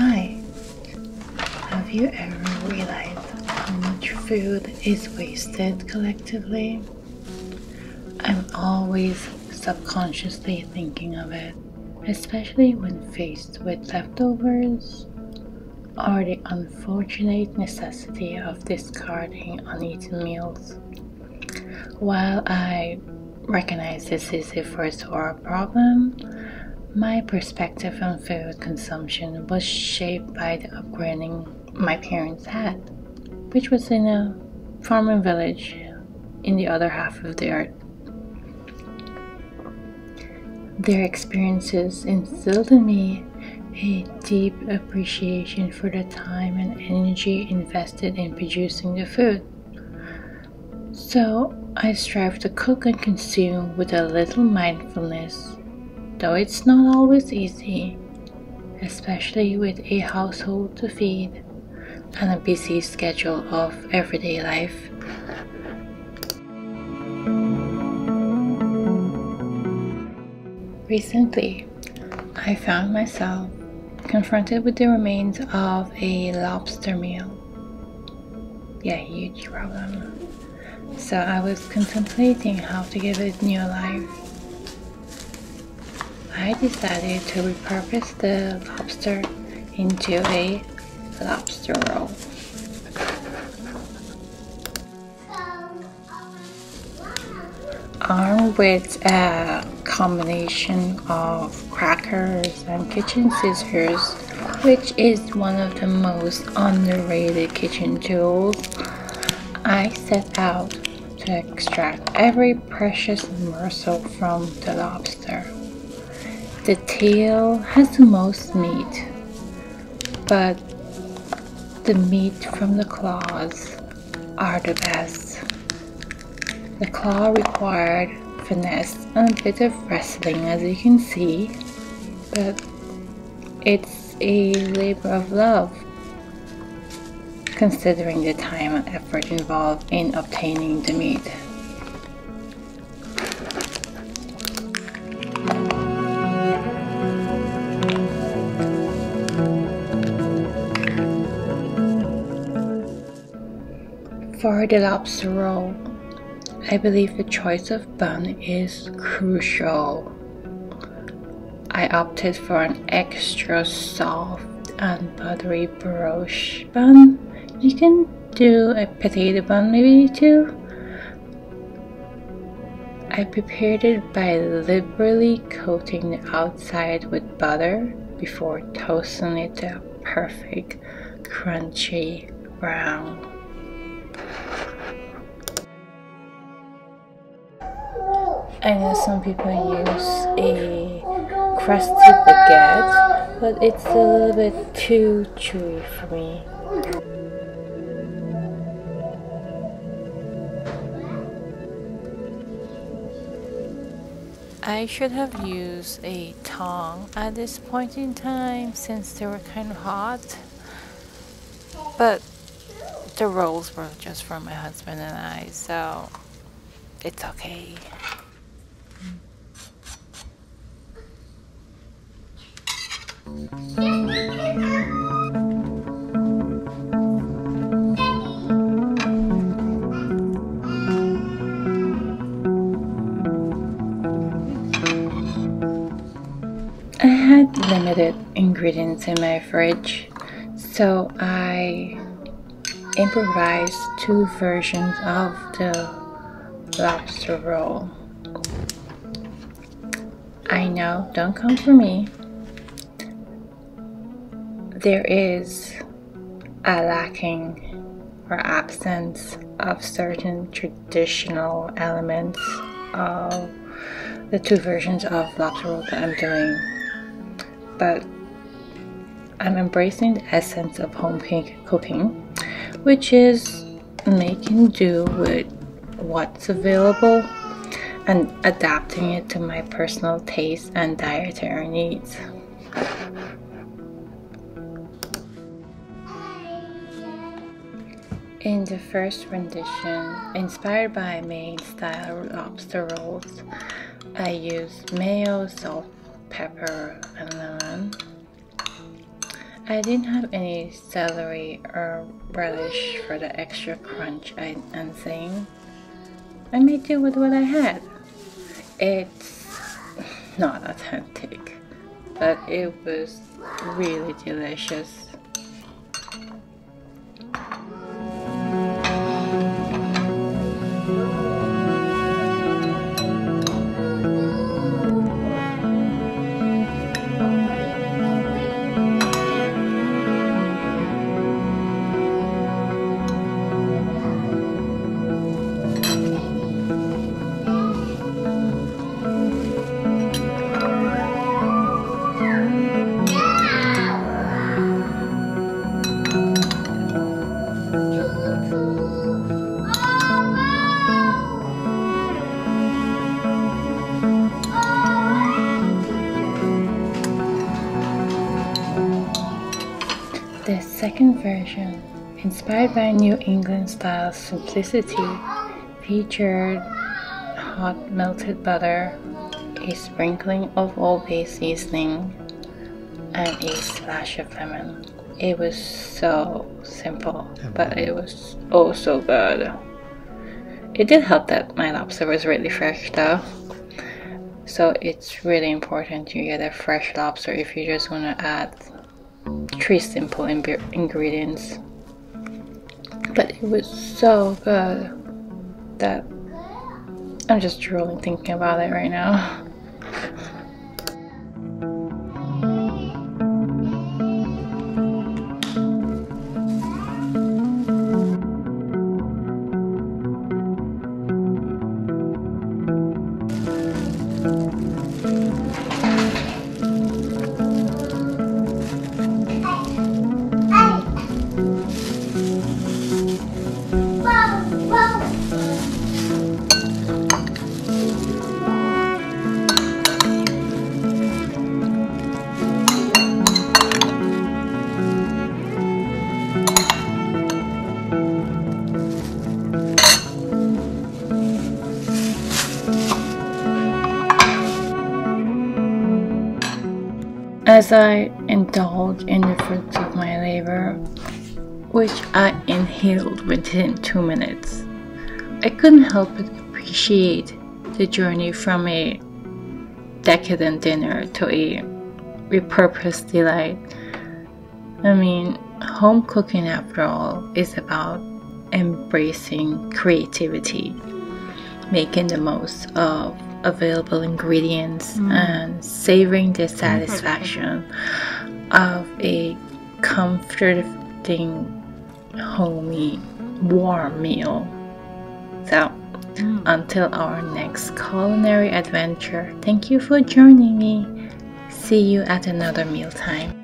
Hi, have you ever realized how much food is wasted collectively? I'm always subconsciously thinking of it, especially when faced with leftovers or the unfortunate necessity of discarding uneaten meals. While I recognize this is a first world problem, my perspective on food consumption was shaped by the upbringing my parents had, which was in a farming village in the other half of the earth. Their experiences instilled in me a deep appreciation for the time and energy invested in producing the food. So I strive to cook and consume with a little mindfulness, though it's not always easy, especially with a household to feed and a busy schedule of everyday life. Recently, I found myself confronted with the remains of a lobster meal. Yeah, huge problem. So I was contemplating how to give it new life. I decided to repurpose the lobster into a lobster roll. Armed with a combination of crackers and kitchen scissors, which is one of the most underrated kitchen tools, I set out to extract every precious morsel from the lobster. The tail has the most meat, but the meat from the claws are the best. The claw required finesse and a bit of wrestling, as you can see, but it's a labor of love, considering the time and effort involved in obtaining the meat. For the lobster roll, I believe the choice of bun is crucial. I opted for an extra soft and buttery brioche bun. You can do a potato bun maybe too. I prepared it by liberally coating the outside with butter before toasting it to a perfect crunchy brown. I know some people use a crusty baguette, but it's a little bit too chewy for me. I should have used a tongue at this point in time since they were kind of hot, but the rolls were just for my husband and I, so it's okay. I had limited ingredients in my fridge, so I improvised two versions of the lobster roll. I know, don't come for me. There is a lacking or absence of certain traditional elements of the two versions of lobster roll that I'm doing, but I'm embracing the essence of home cooking, which is making do with what's available and adapting it to my personal taste and dietary needs. In the first rendition, inspired by Maine-style lobster rolls, I used mayo, salt, pepper, and lemon. I didn't have any celery or relish for the extra crunch I'm saying. I made do with what I had. It's not authentic, but it was really delicious. The second version, inspired by New England style simplicity, featured hot melted butter, a sprinkling of Old Bay seasoning, and a splash of lemon. It was so simple, but it was oh so good. It did help that my lobster was really fresh though. So it's really important you get a fresh lobster if you just want to add 3 simple ingredients. But it was so good that I'm just drooling thinking about it right now. As I indulge in the fruits of my labor, which I inhaled within 2 minutes, I couldn't help but appreciate the journey from a decadent dinner to a repurposed delight. I mean, home cooking after all is about embracing creativity, making the most of available ingredients and savoring the satisfaction of a comforting, homey, warm meal. So, until our next culinary adventure, thank you for joining me. See you at another mealtime.